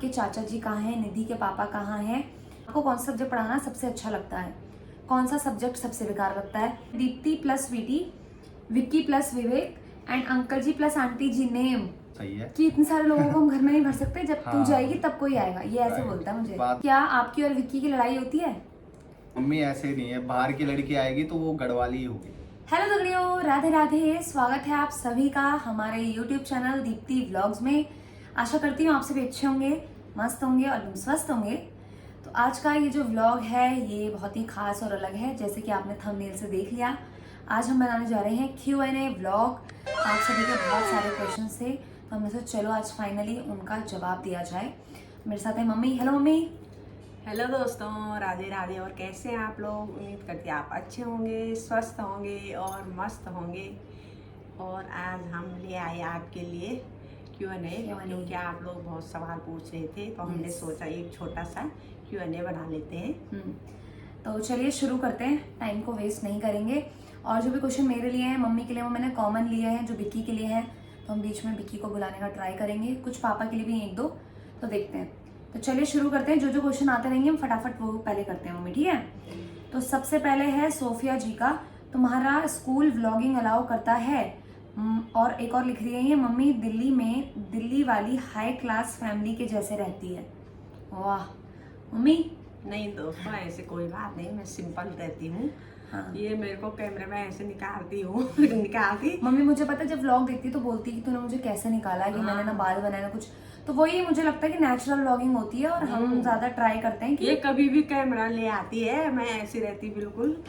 आपके चाचा जी कहाँ हैं, निधि के पापा कहाँ हैं, आपको कौन सा सब्जेक्ट पढ़ाना सबसे अच्छा लगता है, कौन सा सब्जेक्ट सबसे बेकार लगता है। Deepti plus Sweety, Vicky plus Vivek and uncle ji plus aunty ji name. सही है कि इतने सारे लोगों को हम घर में नहीं भर सकते, जब तू हाँ। जाएगी तब कोई आएगा, ये ऐसे Right. बोलता है मुझे। बात- क्या आपकी और विक्की की लड़ाई होती है? मम्मी ऐसे नहीं है, बाहर की लड़की आएगी तो वो गढ़वाली ही होगी। हेलो दगड़ियों, राधे राधे, स्वागत है आप सभी का हमारे YouTube चैनल दीप्ति व्लॉग्स में। आशा करती हूँ आप सभी अच्छे होंगे, मस्त होंगे और एकदम स्वस्थ होंगे। तो आज का ये जो व्लॉग है ये बहुत ही खास और अलग है, जैसे कि आपने थंबनेल से देख लिया। आज हम बनाने जा रहे हैं Q&A व्लॉग। आप सभी के बहुत सारे क्वेश्चन थे, तो हमने सोचा चलो आज फाइनली उनका जवाब दिया जाए। मेरे साथ है मम्मी। Hello mummy. हेलो दोस्तों, राधे राधे। और कैसे हैं आप लोग? उम्मीद करती हैं आप अच्छे होंगे, स्वस्थ होंगे और मस्त होंगे। और आज हम ले आए आपके लिए Q&A, क्योंकि आप लोग बहुत सवाल पूछ रहे थे, तो हमने सोचा एक छोटा सा Q&A बना लेते हैं। तो चलिए शुरू करते हैं, टाइम को वेस्ट नहीं करेंगे। और जो भी क्वेश्चन मेरे लिए हैं, मम्मी के लिए, वो मैंने कॉमन लिए हैं। जो विक्की के लिए हैं तो हम बीच में विक्की को बुलाने का ट्राई करेंगे, कुछ पापा के लिए भी एक दो, तो देखते हैं। तो चलिए शुरू करते हैं। जो जो क्वेश्चन आते रहेंगे हम फटाफट वो पहले करते हैं मम्मी, ठीक है। तो सबसे पहले है सोफिया जी का, तुम्हारा स्कूल व्लॉगिंग अलाउ करता है? और एक और लिख रही है ये, मम्मी दिल्ली में दिल्ली वाली हाई क्लास फैमिली के जैसे रहती है। वाह मम्मी। नहीं दोस्तों, ऐसे कोई बात नहीं, मैं सिंपल रहती हूँ। हाँ। ये मेरे को कैमरे में ऐसे निकालती हूँ निकालती। मम्मी मुझे पता है, जब व्लॉग देखती तो बोलती कि तूने मुझे कैसे निकाला, कि मैंने ना बाल बनाया ना कुछ, तो वही मुझे लगता है कि नेचुरल व्लॉगिंग होती है। और हम ज्यादा ट्राई करते हैं कि ये कभी भी कैमरा ले आती है, मैं ऐसी रहती बिल्कुल।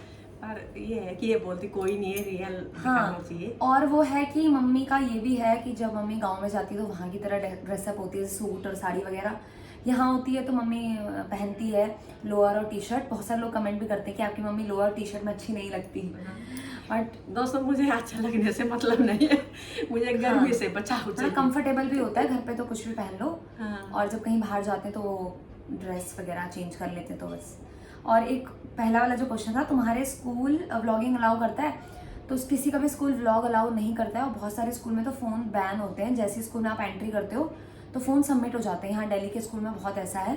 पर ये है कि ये बोलती कोई नहीं है, रियल दिखाना चाहिए। और वो है कि मम्मी का ये भी है कि जब मम्मी गांव में जाती है तो वहाँ की तरह ड्रेसअप होती है, सूट और साड़ी वगैरह। यहाँ होती है तो मम्मी पहनती है लोअर और टी शर्ट। बहुत सारे लोग कमेंट भी करते हैं कि आपकी मम्मी लोअर टी शर्ट में अच्छी नहीं लगती, बट दोस्तों मुझे अच्छा लगने से मतलब नहीं है, मुझे गर्मी से बचाव थोड़ा कंफर्टेबल भी होता है। घर पे तो कुछ भी पहन लो, हाँ। और जब कहीं बाहर जाते हैं तो वो ड्रेस वगैरह चेंज कर लेते हैं, तो बस। और एक पहला वाला जो क्वेश्चन था, तुम्हारे स्कूल व्लॉगिंग अलाउ करता है? तो किसी का भी स्कूल व्लॉग अलाउ नहीं करता है, और बहुत सारे स्कूल में तो फ़ोन बैन होते हैं। जैसे स्कूल में आप एंट्री करते हो तो फ़ोन सबमिट हो जाते हैं। यहाँ दिल्ली के स्कूल में बहुत ऐसा है,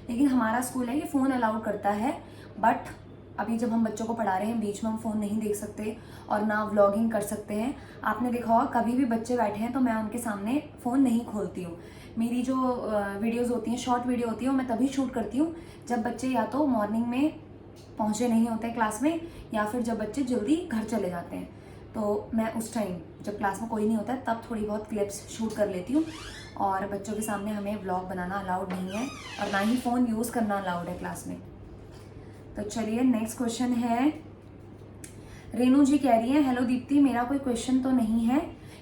लेकिन हमारा स्कूल है कि फ़ोन अलाउड करता है। बट अभी जब हम बच्चों को पढ़ा रहे हैं, बीच में हम फ़ोन नहीं देख सकते और ना व्लॉगिंग कर सकते हैं। आपने देखा होगा कभी भी बच्चे बैठे हैं तो मैं उनके सामने फ़ोन नहीं खोलती हूँ। मेरी जो वीडियोज़ होती हैं, शॉर्ट वीडियो होती है, वो मैं तभी शूट करती हूँ जब बच्चे या तो मॉर्निंग में पहुँचे नहीं होते क्लास में, या फिर जब बच्चे जल्दी घर चले जाते हैं। तो मैं उस टाइम जब क्लास में कोई नहीं होता है तब थोड़ी बहुत क्लिप्स शूट कर लेती हूँ। और बच्चों के सामने हमें व्लॉग बनाना अलाउड नहीं है, और ना ही फ़ोन यूज़ करना अलाउड है क्लास में। तो चलिए नेक्स्ट क्वेश्चन है, रेनू जी कह रही है, हेलो दीप्ति, मेरा कोई क्वेश्चन तो नहीं है।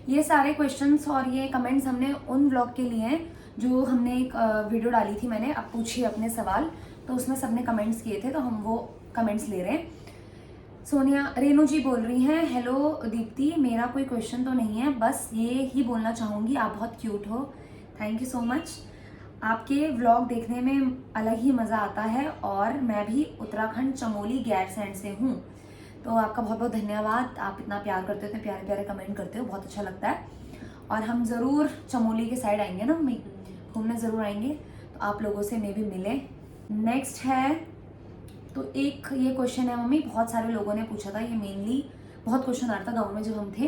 ये सारे क्वेश्चंस और ये कमेंट्स हमने उन व्लॉग के लिए हैं जो हमने एक वीडियो डाली थी मैंने, अब पूछिए अपने सवाल, तो उसमें सबने कमेंट्स किए थे, तो हम वो कमेंट्स ले रहे हैं। सोनिया, रेनू जी बोल रही हैं, हेलो दीप्ति, मेरा कोई क्वेश्चन तो नहीं है, बस ये ही बोलना चाहूँगी आप बहुत क्यूट हो। Thank you so much. आपके व्लॉग देखने में अलग ही मज़ा आता है, और मैं भी उत्तराखंड चमोली गैरसैंण से हूँ। तो आपका बहुत बहुत धन्यवाद, आप इतना प्यार करते हो, इतने प्यारे प्यारे कमेंट करते हो, बहुत अच्छा लगता है। और हम ज़रूर चमोली के साइड आएंगे ना मम्मी, घूमने ज़रूर आएंगे, तो आप लोगों से मे भी मिले। नेक्स्ट है, तो एक ये क्वेश्चन है मम्मी, बहुत सारे लोगों ने पूछा था, ये मेनली बहुत क्वेश्चन आ रहा था गाँव में जब हम थे।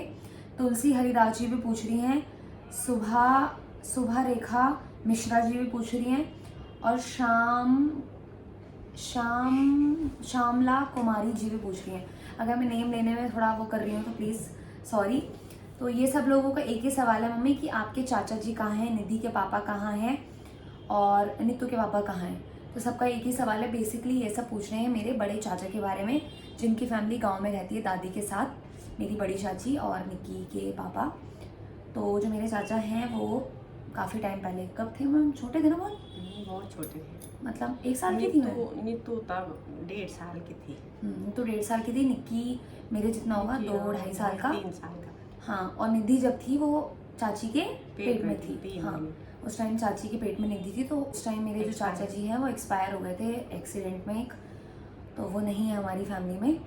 तुलसी हरिदास जी भी पूछ रही हैं, सुबह रेखा मिश्रा जी भी पूछ रही हैं, और श्यामला कुमारी जी भी पूछ रही हैं। अगर मैं नेम लेने में थोड़ा वो कर रही हूँ तो प्लीज़ सॉरी। तो ये सब लोगों का एक ही सवाल है मम्मी कि आपके चाचा जी कहाँ हैं, निधि के पापा कहाँ हैं, और नीतू के पापा कहाँ हैं। तो सबका एक ही सवाल है, बेसिकली ये सब पूछ रहे हैं मेरे बड़े चाचा के बारे में, जिनकी फैमिली गाँव में रहती है दादी के साथ, मेरी बड़ी चाची और निक्की के पापा। तो जो मेरे चाचा हैं वो काफ़ी टाइम पहले, कब थे मैम, छोटे थे ना बहुत छोटे थे, मतलब 1 साल की थी मैं। नीतू तब 1.5 साल की थी। तो 1.5 साल की थी। निक्की मेरे जितना होगा, 2-2.5 साल का। 3 साल का। हाँ, और निधि जब थी वो चाची के पेट में थी। 3 हाँ, उस टाइम चाची के पेट में निधि थी। तो उस टाइम मेरे जो चाचा जी हैं वो एक्सपायर हो गए थे एक्सीडेंट में एक, तो वो नहीं है हमारी फैमिली में।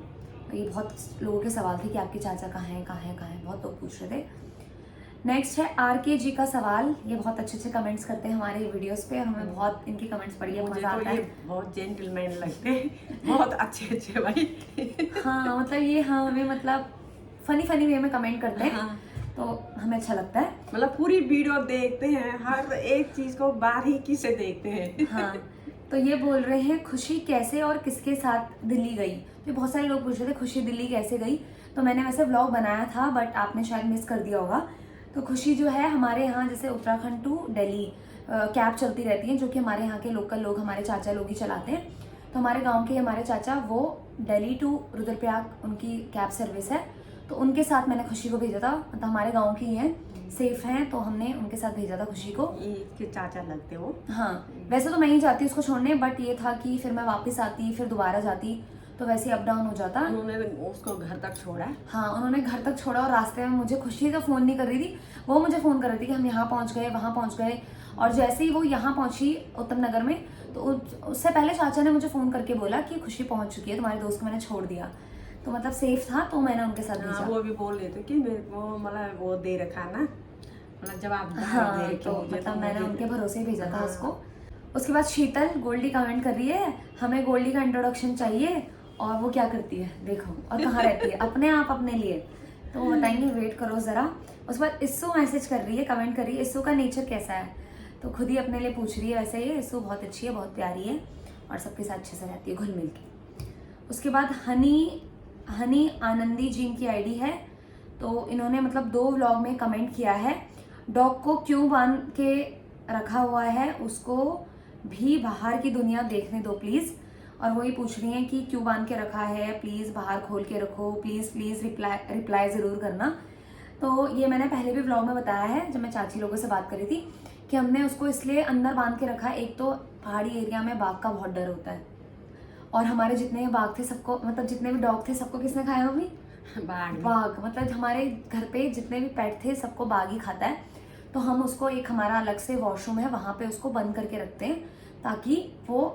तो ये बहुत लोगों के सवाल थे कि आपके चाचा कहाँ हैं, बहुत लोग पूछ रहे थे। नेक्स्ट है RK जी का सवाल। ये बहुत अच्छे अच्छे कमेंट्स करते हैं हमारे वीडियोस पे, हमें बहुत इनकी कमेंट्स पढ़ी है, मुझे मजा तो आता ये है। बहुत जेंटलमैन लगते हैं, बहुत अच्छे भाई। हाँ मतलब ये हमें मतलब फनी फनी वे में कमेंट करते हैं, हाँ। तो हमें अच्छा लगता है। मतलब पूरी वीडियो देखते हैं, हर एक चीज को बारीकी से देखते हैं। हाँ तो ये बोल रहे हैं खुशी कैसे और किसके साथ दिल्ली गई। तो बहुत सारे लोग पूछ रहे थे खुशी दिल्ली कैसे गई, तो मैंने वैसे व्लॉग बनाया था बट आपने शायद मिस कर दिया होगा। तो खुशी जो है हमारे यहाँ जैसे उत्तराखंड टू दिल्ली कैब चलती रहती है, जो कि हमारे यहाँ के लोकल लोग, हमारे चाचा लोग ही चलाते हैं। तो हमारे गांव के हमारे चाचा वो दिल्ली टू रुद्रप्रयाग उनकी कैब सर्विस है, तो उनके साथ मैंने खुशी को भेजा था। मतलब हमारे गांव की ही हैं, सेफ हैं, तो हमने उनके साथ भेजा था खुशी को। ये इसके चाचा लगते हो। हाँ वैसे तो मैं ही जाती उसको छोड़ने, बट ये था कि फिर मैं वापस आती फिर दोबारा जाती, तो वैसे अप डाउन हो जाता। उन्होंने उसको घर तक छोड़ा। हाँ उन्होंने घर तक छोड़ा, और रास्ते में मुझे खुशी तो फ़ोन नहीं कर रही थी, वो मुझे फ़ोन कर रही थी कि हम यहाँ पहुँच गए वहाँ पहुँच गए। और जैसे ही वो यहाँ पहुँची उत्तम नगर में, तो उससे पहले चाचा ने मुझे फ़ोन करके बोला कि खुशी पहुँच चुकी है, तुम्हारे दोस्त को मैंने छोड़ दिया। तो मतलब सेफ था, तो मैंने उनके साथ हाँ, भेजा। वो भी बोल रहे थे कि मेरे को मतलब वो दे रखा ना, मतलब जवाब दे हाँ रखे तो मुझे, मतलब मैंने उनके भरोसे ही भेजा था हाँ। उसको। उसके बाद शीतल गोल्डी कमेंट कर रही है, हमें गोल्डी का इंट्रोडक्शन चाहिए, और वो क्या करती है देखो, और कहाँ रहती है, अपने आप अपने लिए, तो वो बताएंगे, वेट करो ज़रा। उसके बाद इस्सू मैसेज कर रही है, कमेंट कर रही है, इस्सू का नेचर कैसा है, तो खुद ही अपने लिए पूछ रही है। वैसे ये इस्सू बहुत अच्छी है, बहुत प्यारी है, और सबके साथ अच्छे से रहती है घुल मिल के। उसके बाद हनी आनंदी जी की आईडी है, तो इन्होंने मतलब 2 व्लॉग में कमेंट किया है, डॉग को क्यों बांध के रखा हुआ है, उसको भी बाहर की दुनिया देखने दो प्लीज़। और वो ये पूछ रही हैं कि क्यों बांध के रखा है, प्लीज़ बाहर खोल के रखो, प्लीज़ रिप्लाई ज़रूर करना। तो ये मैंने पहले भी व्लॉग में बताया है, जब मैं चाची लोगों से बात करी थी, कि हमने उसको इसलिए अंदर बांध के रखा है। एक तो पहाड़ी एरिया में बाघ का बहुत डर होता है, और हमारे जितने भी बाघ थे सबको, मतलब जितने भी डॉग थे सबको किसने खाया मम्मी? बाघ। मतलब हमारे घर पे जितने भी पेट थे सबको बाघ ही खाता है। तो हम उसको, एक हमारा अलग से वॉशरूम है, वहाँ पे उसको बंद करके रखते हैं, ताकि वो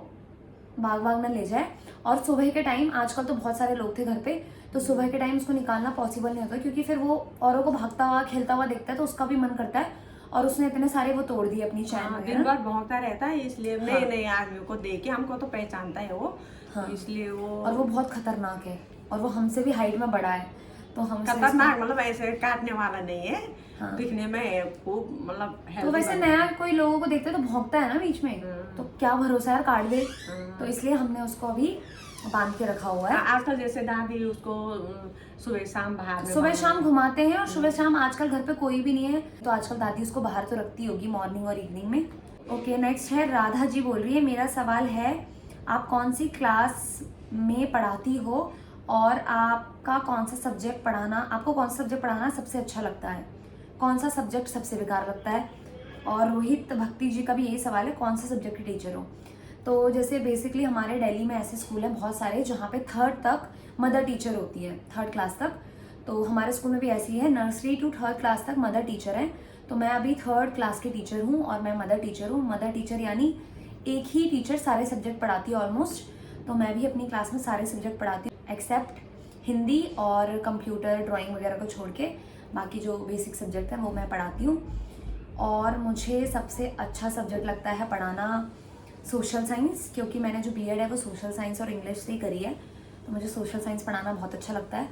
बाघ ना ले जाए। और सुबह के टाइम, आजकल तो बहुत सारे लोग थे घर पे, तो सुबह के टाइम उसको निकालना पॉसिबल नहीं होता, क्योंकि फिर वो औरों को भागता हुआ खेलता हुआ देखता है, तो उसका भी मन करता है। और उसने इतने सारे वो तोड़ दिए अपनी चैन दिन वगैरह। भर भौंकता रहता है, इसलिए हाँ। नए नए आदमियों को देख के हमको तो पहचानता है वो। हाँ। तो इसलिए वो, और वो बहुत खतरनाक है, और वो हमसे भी हाइट में बड़ा है, तो हम खतरनाक मतलब ऐसे काटने वाला नहीं है। हाँ। दिखने में खूब मतलब तो healthy वैसे बना नया कोई लोगों को देखते तो भौंकता है ना बीच में, तो क्या भरोसा है काट दे। तो इसलिए हमने उसको अभी बांध के रखा हुआ है। आजकल जैसे दादी उसको सुबह शाम बाहर में सुबह शाम घुमाते हैं, और सुबह शाम आजकल घर पे कोई भी नहीं है, तो आजकल दादी उसको बाहर तो रखती होगी मॉर्निंग और इवनिंग में। ओके नेक्स्ट है राधा जी, बोल रही है, मेरा सवाल है आप कौन सी क्लास में पढ़ाती हो, और आपको कौन सा सब्जेक्ट पढ़ाना सबसे अच्छा लगता है, कौन सा सब्जेक्ट सबसे बेकार लगता है। और रोहित भक्ति जी का भी यही सवाल है, कौन सा सब्जेक्ट की टीचर हो। तो जैसे बेसिकली हमारे दिल्ली में ऐसे स्कूल हैं बहुत सारे, जहाँ पे 3rd तक मदर टीचर होती है, 3rd क्लास तक। तो हमारे स्कूल में भी ऐसी है, नर्सरी टू 3rd क्लास तक मदर टीचर है। तो मैं अभी 3rd क्लास की टीचर हूँ, और मैं मदर टीचर हूँ। मदर टीचर यानी एक ही टीचर सारे सब्जेक्ट पढ़ाती है ऑलमोस्ट। तो मैं भी अपनी क्लास में सारे सब्जेक्ट पढ़ाती हूँ, एक्सेप्ट हिंदी और कंप्यूटर ड्राइंग वगैरह को छोड़ के, बाकी जो बेसिक सब्जेक्ट हैं वो मैं पढ़ाती हूँ। और मुझे सबसे अच्छा सब्जेक्ट लगता है पढ़ाना सोशल साइंस, क्योंकि मैंने जो बीएड है वो सोशल साइंस और इंग्लिश से ही करी है, तो मुझे सोशल साइंस पढ़ाना बहुत अच्छा लगता है।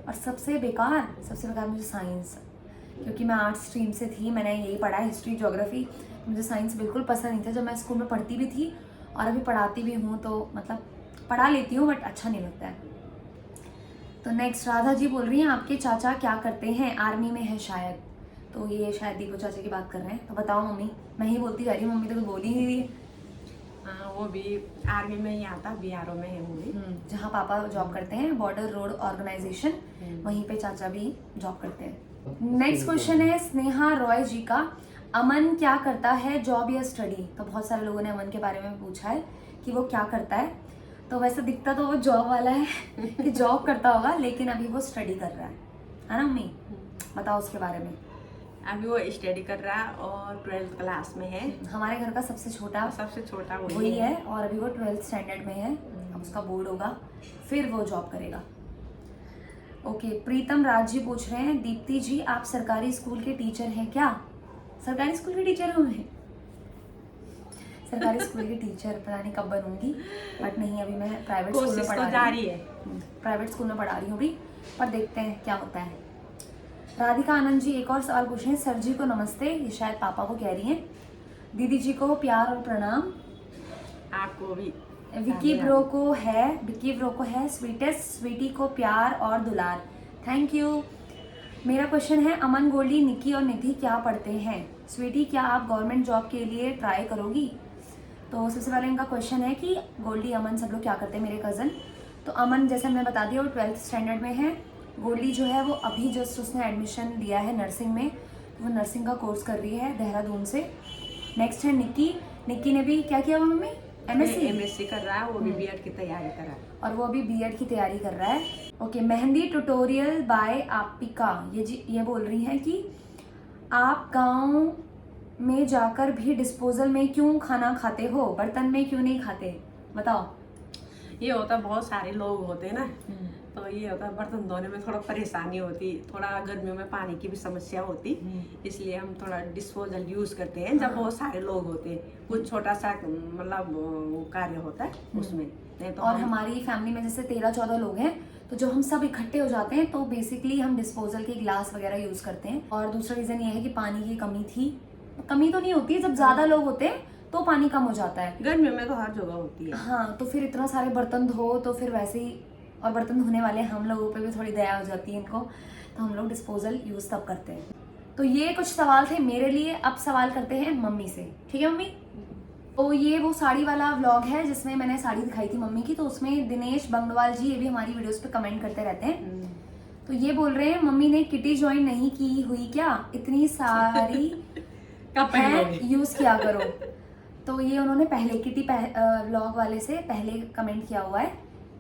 और सबसे बेकार मुझे साइंस, क्योंकि मैं आर्ट्स स्ट्रीम से थी, मैंने यही पढ़ा है, हिस्ट्री ज्योग्राफी। मुझे साइंस बिल्कुल पसंद नहीं था जब मैं स्कूल में पढ़ती भी थी, और अभी पढ़ाती भी हूँ, तो मतलब पढ़ा लेती हूँ बट अच्छा नहीं लगता है। तो नेक्स्ट राधा जी बोल रही हैं, आपके चाचा क्या करते हैं, आर्मी में है शायद। तो ये शायद दीपू चाचा की बात कर रहे हैं, तो बताओ मम्मी। मैं ही बोलती जा रही हूँ, मम्मी तो कुछ बोल ही नहीं रही है। हाँ, वो भी आर्मी में ही आता, बीआरओ में है वो भी। जहाँ पापा जॉब करते हैं, बॉर्डर रोड ऑर्गेनाइजेशन, वहीं पे चाचा भी जॉब करते हैं। नेक्स्ट क्वेश्चन है स्नेहा रॉय जी का, अमन क्या करता है, जॉब या स्टडी। तो बहुत सारे लोगों ने अमन के बारे में पूछा है कि वो क्या करता है। तो वैसे दिखता तो वो जॉब वाला है कि जॉब करता होगा, लेकिन अभी वो स्टडी कर रहा है ना मम्मी? बताओ उसके बारे में। अभी वो स्टडी कर रहा है और 12th क्लास में है। हमारे घर का सबसे छोटा वही है, और अभी वो 12th स्टैंडर्ड में है। अब उसका बोर्ड होगा, फिर वो जॉब करेगा। ओके, प्रीतम राज जी पूछ रहे हैं, दीप्ति जी आप सरकारी स्कूल के टीचर हैं क्या? सरकारी स्कूल के टीचर हूँ मैं? सरकारी स्कूल की टीचर पता नहीं कब बनूंगी, बट नहीं, अभी मैं प्राइवेट स्कूल में कोशिश पढ़ा तो रही जारी है। हूँ। प्राइवेट स्कूल में पढ़ा रही हूँ अभी, पर देखते हैं क्या होता है। राधिका आनंद जी एक और सवाल पूछ रहे हैं, सर जी को नमस्ते, ये शायद पापा को कह रही हैं। दीदी जी को प्यार और प्रणाम। आपको भी विकी ब्रो को है स्वीटेस्ट स्वीटी को प्यार और दुलार, थैंक यू। मेरा क्वेश्चन है, अमन, गोल्डी, निकी और निधि क्या पढ़ते हैं? स्वीटी क्या आप गवर्नमेंट जॉब के लिए ट्राई करोगी? तो सबसे पहले इनका क्वेश्चन है कि गोल्डी, अमन सब लोग क्या करते हैं, मेरे कज़न। तो अमन जैसे हमने बता दिया वो 12th स्टैंडर्ड में है। गोल्डी जो है वो अभी जस्ट उसने एडमिशन लिया है नर्सिंग में, वो नर्सिंग का कोर्स कर रही है देहरादून से। नेक्स्ट है निकी, निकी ने भी क्या किया हुआ मम्मी? एमएससी कर रहा है, वो भी बीएड की तैयारी कर रहा है। और वो अभी बीएड की तैयारी कर रहा है। ओके, मेहंदी ट्यूटोरियल बाय आपिका ये बोल रही हैं कि आप गांव में जाकर भी डिस्पोजल में क्यों खाना खाते हो, बर्तन में क्यों नहीं खाते, बताओ। ये होता बहुत सारे लोग होते हैं ना, तो ये होता बर्तन धोने में थोड़ा परेशानी होती, थोड़ा गर्मियों में पानी की भी समस्या होती, इसलिए हम थोड़ा डिस्पोजल यूज करते हैं जब बहुत सारे लोग होते हैं, कुछ छोटा सा मतलब वो कार्य होता है उसमें। नहीं तो और हमारी फैमिली में जैसे 13-14 लोग हैं, तो जब हम सब इकट्ठे हो जाते हैं तो बेसिकली हम डिस्पोजल के गिलास वगैरह यूज करते हैं। और दूसरा रीजन ये है कि पानी की कमी तो नहीं होती है, जब ज्यादा लोग होते हैं तो पानी कम हो जाता है। गर्मियों में तो हर जगह होती है। हाँ, तो फिर इतना सारे बर्तन धो तो फिर वैसे ही, और बर्तन धोने वाले हम लोगों पे भी थोड़ी दया हो जाती है इनको, तो हम लोग डिस्पोजल यूज तब करते हैं। तो ये कुछ सवाल थे मेरे लिए। अब सवाल करते हैं मम्मी से, ठीक है मम्मी? तो ये वो साड़ी वाला व्लॉग है जिसमें मैंने साड़ी दिखाई थी मम्मी की, तो उसमें दिनेश बंगवाल जी ये भी हमारी वीडियोस पे कमेंट करते रहते हैं। तो ये बोल रहे हैं, मम्मी ने किटी ज्वाइन नहीं की हुई क्या, इतनी सारी यूज किया करो। तो ये उन्होंने पहले किटी व्लॉग वाले से पहले कमेंट किया हुआ है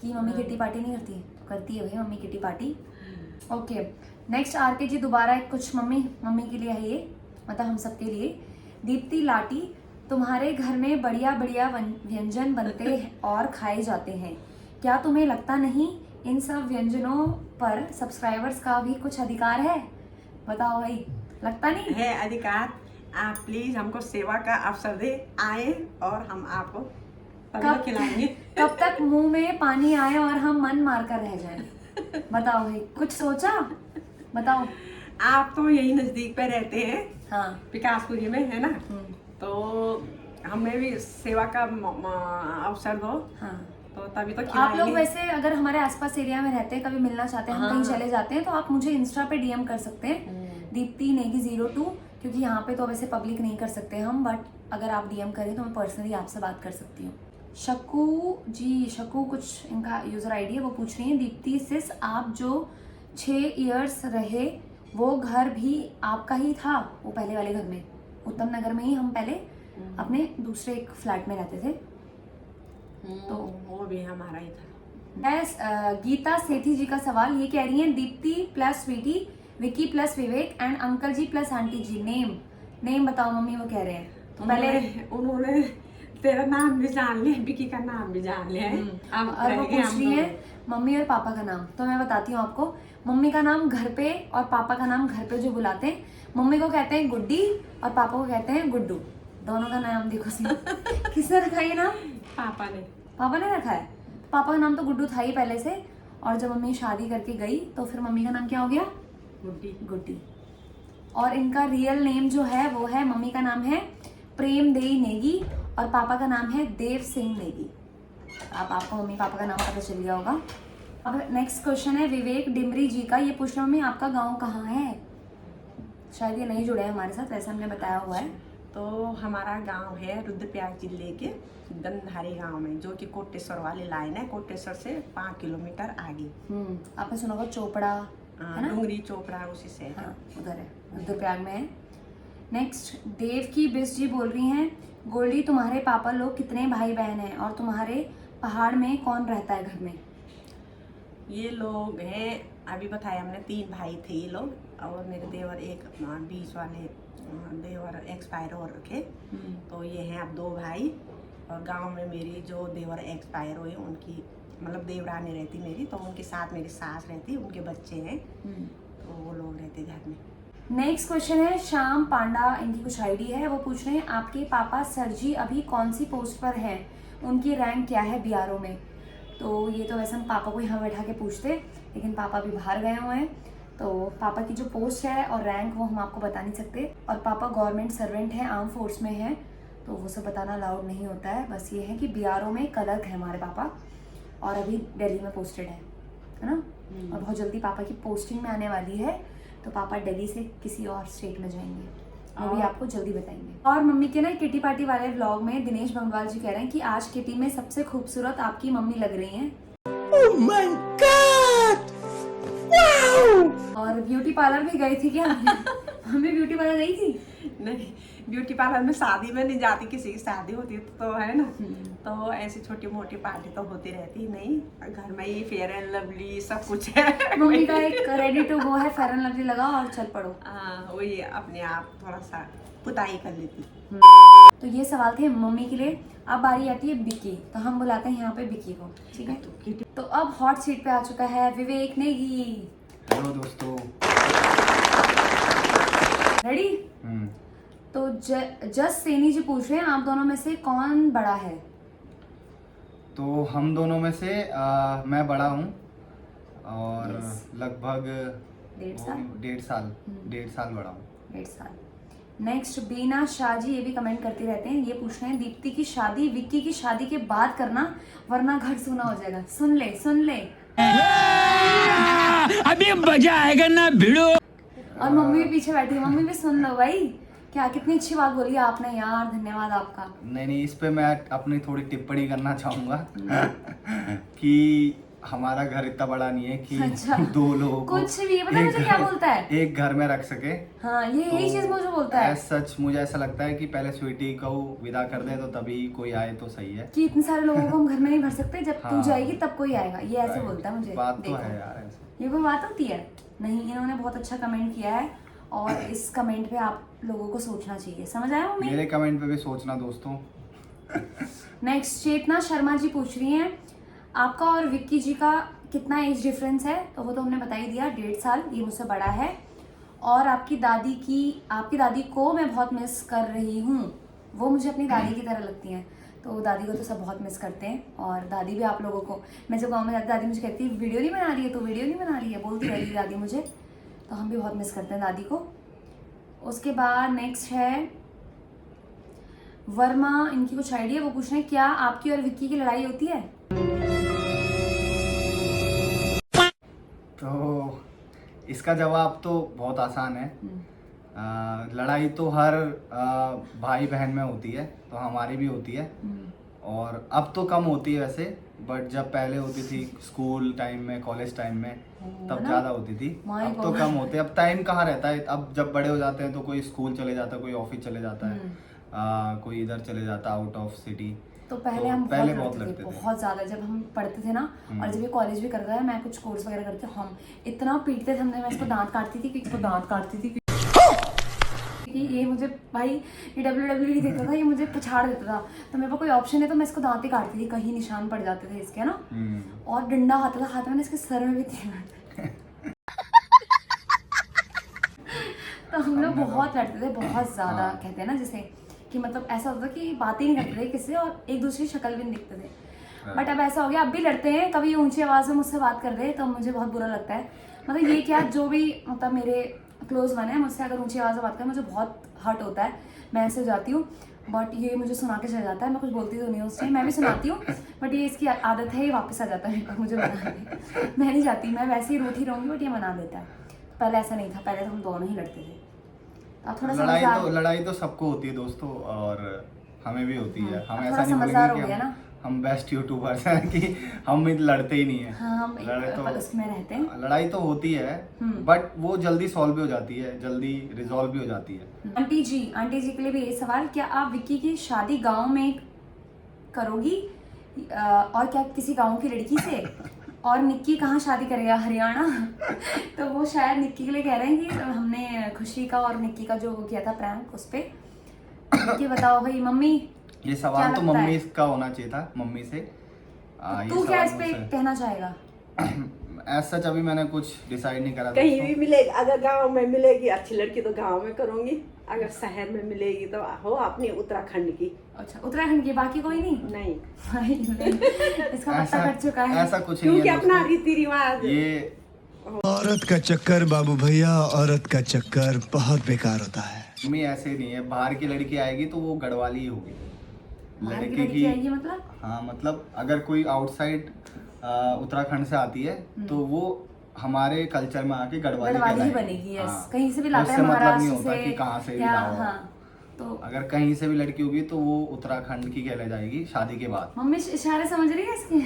कि मम्मी किटी पार्टी नहीं करती, तो करती है भाई mummy kitty party. Okay, next RK ji दोबारा एक कुछ मम्मी के लिए है ये, मतलब हम सबके लिए। दीप्ति लाटी, तुम्हारे घर में बढ़िया बढ़िया व्यंजन बनते हैं और खाए जाते हैं, क्या तुम्हें लगता नहीं इन सब व्यंजनों पर सब्सक्राइबर्स का भी कुछ अधिकार है? बताओ भाई, लगता नहीं है अधिकार? आप प्लीज हमको सेवा का अवसर दे, आए और हम आपको तब खिलाएंगे। कब तक मुंह में पानी आए और हम मन मारकर रह जाएं? बताओ भाई, कुछ सोचा? बताओ। आप तो यही नजदीक पे रहते हैं, हाँ, विकासपुरी में है ना, तो हमें भी सेवा का अवसर दो। हाँ, तो तभी तो आप लोग खिलाएंगे। वैसे अगर हमारे आसपास एरिया में रहते हैं, कभी मिलना चाहते हैं, हम कहीं चले जाते हैं, तो आप मुझे इंस्टा पे डीएम कर सकते हैं, दीप्ति नेगी 02, क्योंकि यहाँ पे तो वैसे पब्लिक नहीं कर सकते हम, बट अगर आप डीएम करें तो मैं पर्सनली आपसे बात कर सकती हूँ। शकू कुछ इनका यूजर आईडी है, वो पूछ रही है, दीप्ति सिस आप जो 6 इयर्स रहे वो घर भी आपका ही था? वो पहले वाले घर में, उत्तम नगर में ही हम पहले अपने दूसरे एक फ्लैट में रहते थे, तो वो भी हमारा ही था। बस। गीता सेठी जी का सवाल, ये कह रही हैं, Deepti plus Sweety, Vicky plus Vivek and uncle ji plus aunty ji, name बताओ मम्मी, वो कह रहे हैं। तो पहले उन्होंने तेरा नाम भी जान लिया, विकी का नाम भी जान लिया है। और वो पूछ रही है मम्मी और पापा का नाम, तो मैं बताती हूँ आपको। मम्मी का नाम घर पे और पापा का नाम घर पे जो बुलाते हैं, मम्मी को कहते हैं गुड्डी और पापा को कहते हैं गुड्डू, दोनों का नाम देखो सी किसने रखा है नाम? पापा ने रखा है। पापा का नाम तो गुड्डू था ही पहले से, और जब मम्मी शादी करके गई तो फिर मम्मी का नाम क्या हो गया? गुड्डी। और इनका रियल नेम जो है वो है, मम्मी का नाम है प्रेम देई नेगी और पापा का नाम है देव सिंह नेगी। आपको मम्मी पापा का नाम पता चल गया होगा। अब नेक्स्ट क्वेश्चन है विवेक डिमरी जी का, ये पूछ रहा हूँ मैं, आपका गांव कहाँ है? शायद ये नहीं जुड़े हैं हमारे साथ, वैसे हमने बताया हुआ है। तो हमारा गांव है रुद्रप्रयाग जिले के गंधारी गांव में, जो कि कोटेश्वर वाली लाइन है, कोटेश्वर से 5 किलोमीटर आगे। आपने सुना होगा चोपड़ा, है ना? डूंगरी चोपड़ा उसी से। हाँ, उधर है, रुद्रप्रयाग में है। नेक्स्ट देव की बिस जी बोल रही हैं, गोल्डी तुम्हारे पापा लोग कितने भाई बहन हैं और तुम्हारे पहाड़ में कौन रहता है घर में? ये लोग हैं, अभी बताया हमने, 3 भाई थे ये लोग, और मेरे देवर एक बीच वाले देवर एक्सपायर हो रखे, तो ये हैं अब 2 भाई। और गांव में मेरी जो देवर एक्सपायर हुए उनकी मतलब देवरानी रहती मेरी, तो उनके साथ मेरी सास रहती, उनके बच्चे हैं, तो वो लोग रहते घर में। नेक्स्ट क्वेश्चन है श्याम पांडा, इनकी कुछ आईडी है, वो पूछ रहे हैं आपके पापा सर जी अभी कौन सी पोस्ट पर हैं, उनकी रैंक क्या है बीआरओ में। तो ये तो वैसे हम पापा को यहाँ बैठा के पूछते, लेकिन पापा भी बाहर गए हुए हैं, तो पापा की जो पोस्ट है और रैंक वो हम आपको बता नहीं सकते। और पापा गवर्नमेंट सर्वेंट हैं, आर्म फोर्स में हैं, तो वो सब बताना अलाउड नहीं होता है। बस ये है कि बीआरओ में क्लर्क है हमारे पापा, और अभी दिल्ली में पोस्टेड है ना। और बहुत जल्दी पापा की पोस्टिंग में आने वाली है, तो पापा दिल्ली से किसी और स्टेट में जाएंगे, वो भी आपको जल्दी बताएंगे। और मम्मी के ना किटी पार्टी वाले व्लॉग में दिनेश बंगवाल जी कह रहे हैं कि आज किटी में सबसे खूबसूरत आपकी मम्मी लग रही हैं। Oh my God! Wow! और ब्यूटी पार्लर भी गई थी क्या? मम्मी ब्यूटी पार्लर गई थी? नहीं, ब्यूटी पार्लर में शादी में नहीं जाती, किसी की शादी होती तो है ना, तो ऐसी छोटी मोटी पार्टी तो होती रहती नहीं, घर में ही फेयर एंड लवली सब कुछ है। मम्मी का एक रेडी टू गो है, फेयर एंड लवली लगाओ और चल पड़ो। हाँ, वही अपने आप थोड़ा सा पुताई कर लेती। तो ये सवाल थे मम्मी के लिए। अब बारी आती है बिक्की, तो हम बुलाते हैं यहाँ पे बिक्की को, ठीक है। तो अब हॉट सीट पे आ चुका है विवेक नेगी। हेलो दोस्तों। रेडी? तो जस सैनी जी पूछ रहे हैं आप दोनों में से कौन बड़ा है? तो हम दोनों में से मैं बड़ा हूँ, और Yes. लगभग 1.5 साल। 1.5 साल बड़ा हूँ। 1.5 साल। नेक्स्ट बीना शाह जी, ये भी कमेंट करते रहते हैं, ये पूछ रहे हैं दीप्ति की शादी विक्की की शादी के बाद करना, वरना घर सूना हो जाएगा। सुन ले अभी मजा आएगा ना भिड़ो। और मम्मी भी पीछे बैठी है, मम्मी भी सुन लो भाई। क्या कितनी अच्छी बात बोली आपने यार, धन्यवाद आपका। नहीं, इस पे मैं अपनी थोड़ी टिप्पणी करना चाहूँगा कि हमारा घर इतना बड़ा नहीं है कि अच्छा। 2 लोगों को कुछ भी पता है मुझे क्या बोलता है, एक घर में रख सके। हाँ ये यही चीज मुझे बोलता है सच मुझे ऐसा लगता है कि पहले स्वीटी को विदा कर दे, तो तभी कोई आए तो सही है। कि इतने सारे लोगों को हम घर में नहीं भर सकते, जब तू हाँ। जाएगी तब कोई आएगा, ये ऐसे बोलता है मुझे। बात तो देखो, है यार ऐसे। ये कोई बात होती है नहीं। इन्होंने बहुत अच्छा कमेंट किया है, और इस कमेंट पे आप लोगों को सोचना चाहिए। समझ आया मम्मी? मेरे कमेंट पे भी सोचना दोस्तों। नेक्स्ट चेतना शर्मा जी पूछ रही हैं आपका और विक्की जी का कितना एज डिफरेंस है? तो वो तो हमने बता ही दिया, 1.5 साल, ये मुझसे बड़ा है। और आपकी दादी को मैं बहुत मिस कर रही हूँ, वो मुझे अपनी दादी की तरह लगती हैं। तो दादी को तो सब बहुत मिस करते हैं, और दादी भी आप लोगों को। मैं जब गाँव में जाती, दादी मुझे कहती है वीडियो नहीं बना रही है, तो वीडियो नहीं बना रही है, बोलती रहती दादी मुझे। तो हम भी बहुत मिस करते हैं दादी को। उसके बाद नेक्स्ट है वर्मा, इनकी कुछ आइडिया, वो पूछ रहे हैं क्या आपकी और विक्की की लड़ाई होती है? तो इसका जवाब तो बहुत आसान है। लड़ाई तो हर भाई बहन में होती है, तो हमारी भी होती है। और अब तो कम होती है वैसे, बट जब पहले होती थी स्कूल टाइम में, कॉलेज टाइम में, तब ज़्यादा होती थी। अब तो कम होते हैं, अब टाइम कहाँ रहता है। अब जब बड़े हो जाते हैं तो कोई स्कूल चले जाता है, कोई ऑफिस चले जाता है, कोई इधर चले जाता है आउट ऑफ सिटी। तो पहले हम पहले बहुत बहुत लड़ते लड़ते थे, बहुत ज़्यादा। जब हम पढ़ते थे ना, और जब ये कॉलेज भी करता है, मैं कुछ कोर्स वगैरह करते, हम इतना पीटते थे। मैं इसको दांत काटती थी, क्योंकि दांत काटती थी कि ये मुझे भाई ये WWE देखता था, ये मुझे पछाड़ देता था। तो मेरे पास कोई ऑप्शन है तो मैं इसको दांत ही काटती थी, कहीं निशान पड़ जाते थे इसके ना। और डंडा आता था हाथ में, इसके सर में भी थी। तो हम लोग बहुत लड़ते थे, बहुत ज़्यादा। कहते हैं ना जैसे कि मतलब ऐसा होता था कि बात ही नहीं करते थे किसी से, और एक दूसरे की शक्ल भी नहीं दिखते थे। बट अब ऐसा हो गया, अब भी लड़ते हैं। कभी ऊंची आवाज़ में मुझसे बात कर दे तो मुझे बहुत बुरा लगता है। मतलब ये क्या, जो भी मतलब मेरे क्लोज वन है, मुझसे अगर ऊंची आवाज़ में बात करें मुझे बहुत हर्ट होता है, मैं ऐसे हो जाती हूँ। बट ये मुझे सुना के चला जाता है, मैं कुछ बोलती तो नहीं हूँ उस टाइम, मैं भी सुनाती हूँ, बट ये इसकी आदत है, ये वापस आ जाता है मुझे मनाने। मैं नहीं चाहती, मैं वैसे ही रूठी रहूँगी, बट ये मना देता है। पहले ऐसा नहीं था, पहले तो हम दोनों ही लड़ते थे। अब थोड़ा लड़ाई तो सबको होती है दोस्तों, और हमें भी होती है। हम ऐसा थोड़ा नहीं समझदार हो बोलेंगे गया कि ना। हम बेस्ट यूट्यूबर्स हैं कि हम लड़ते ही नहीं है। हाँ, हम लड़ाई उसमें रहते हैं। लड़ाई तो होती है, बट वो जल्दी सॉल्व भी हो जाती है, जल्दी रिजॉल्व भी हो जाती है। आंटी जी के लिए भी ये सवाल, क्या आप विक्की की शादी गांव में करोगी, और क्या किसी गांव की लड़की से? और निक्की कहाँ शादी करेगा, हरियाणा? तो वो शायद निक्की के लिए कह रहे हैं कि हमने खुशी का और निक्की का जो किया था प्रैंक, उस पे। निक्की बताओ भाई, मम्मी ये सवाल तो मम्मी का होना चाहिए था, मम्मी से ये तू क्या इस सवाल पे मुझसे- कहना चाहेगा? ऐसा सच अभी मैंने कुछ डिसाइड नहीं करा कहीं दोस्तों। भी मिलेगी, अगर गांव में मिलेगी अच्छी लड़की तो गांव में करूंगी, अगर शहर में मिलेगी तो हो अपनी उत्तराखंड की। अच्छा, उत्तराखंड की, बाकी कोई नहीं? नहीं, इसका पता ऐसा कट चुका है। ऐसा कुछ नहीं क्योंकि है अपना दोस्तों। रीति रिवाज ये औरत का चक्कर बाबू भैया, औरत का चक्कर बहुत बेकार होता है। मम्मी ऐसे नहीं है, बाहर की लड़की आएगी तो वो गढ़वाली ही होगी। बाहर की लड़की लड़की आएगी मतलब? हाँ मतलब अगर कोई आउटसाइड उत्तराखंड से आती है तो वो हमारे कल्चर में आके गढ़वाली गढ़वाली ही कहलाएगी। बनेगी, यस। हाँ। कहीं से भी लाते हैं, उससे मतलब नहीं महाराष्ट्र होता से कि कहाँ से भी या लाओ। हाँ, तो अगर कहीं से भी लड़की होगी तो वो उत्तराखंड की कहला जाएगी शादी के बाद। मम्मी इशारे समझ रही है इसकी?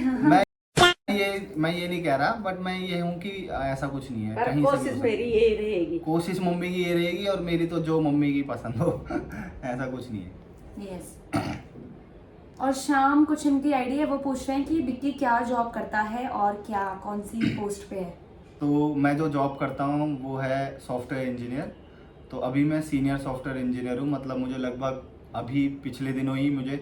मैं ये नहीं कह रहा, बट मैं ये हूँ कि ऐसा कुछ नहीं है। पर कहीं से भी कोशिश हो मेरी सकता है। ये रहेगी। कोशिश मम्मी की ये रहेगी और मेरी तो जो मम्मी की पसंद हो ऐसा कुछ नहीं है। यस। और शाम कुछ इनकी आईडी है, वो पूछ रहे हैं कि विक्की क्या जॉब करता है और क्या कौन सी पोस्ट पे है? तो मैं जो जॉब करता हूँ वो है सॉफ्टवेयर इंजीनियर। तो अभी मैं सीनियर सॉफ्टवेयर इंजीनियर हूँ। मतलब मुझे लगभग अभी पिछले दिनों ही मुझे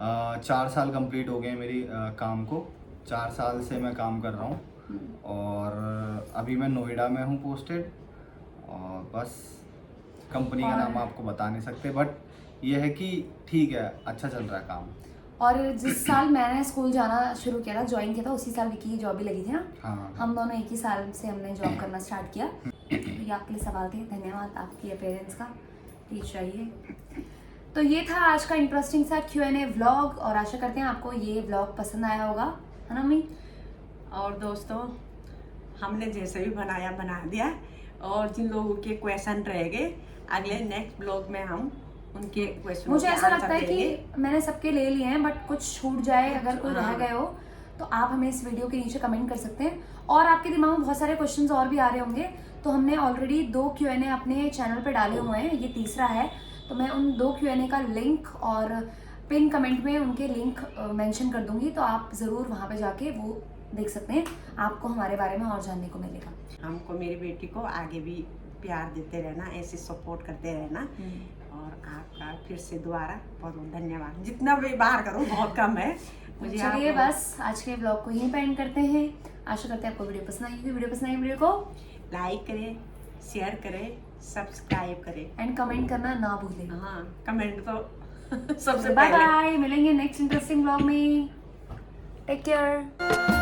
4 साल कंप्लीट हो गए मेरी काम को। 4 साल से मैं काम कर रहा हूँ और अभी मैं नोएडा में हूँ पोस्टेड। और बस कंपनी का नाम आपको बता नहीं सकते, बट ये है कि ठीक है, अच्छा चल रहा है काम। और जिस साल मैंने स्कूल जाना शुरू किया था, ज्वाइन किया था, उसी साल विक्की की जॉब भी लगी थी ना? हाँ। हम दोनों एक ही साल से हमने जॉब करना स्टार्ट किया। तो ये आपके लिए सवाल थे, धन्यवाद आपकी पेरेंट्स का, प्लीज चाहिए। तो ये था आज का इंटरेस्टिंग सा Q&A व्लॉग, और आशा करते हैं आपको ये व्लॉग पसंद आया होगा, है ना मम्मी? और दोस्तों, हमने जैसे भी बनाया बना दिया, और जिन लोगों के क्वेश्चन रह गए अगले नेक्स्ट ब्लॉग में हम उनके क्वेश्चन मुझे ऐसा लगता है कि मैंने सबके ले लिए हैं, बट कुछ छूट जाए, अगर कोई रह गए हो तो आप हमें इस वीडियो के नीचे कमेंट कर सकते हैं। और आपके दिमाग में बहुत सारे क्वेश्चंस और भी आ रहे होंगे, तो हमने ऑलरेडी 2 Q&A अपने चैनल पे डाले हुए हैं, ये तीसरा है। तो मैं उन 2 Q&A का लिंक और पिन कमेंट में उनके लिंक मेंशन कर दूंगी, तो आप ज़रूर वहाँ पे जाके वो देख सकते हैं, आपको हमारे बारे में और जानने को मिलेगा। हमको, मेरी बेटी को आगे भी प्यार देते रहना, ऐसे सपोर्ट करते रहना। और आपका फिर से दोबारा बहुत बहुत धन्यवाद। जितना भी बाहर करो बहुत कम है मुझे। चलिए आप बस आज के ब्लॉग को यहीं पे एंड करते हैं। आशा करते हैं आपको वीडियो पसंद आई। वीडियो पसंद आई वीडियो को लाइक करें, शेयर करें, सब्सक्राइब करें, एंड कमेंट करना ना भूलें। हाँ कमेंट तो सबसे बाय पहले। बाय, मिलेंगे नेक्स्ट इंटरेस्टिंग ब्लॉग में। Take care.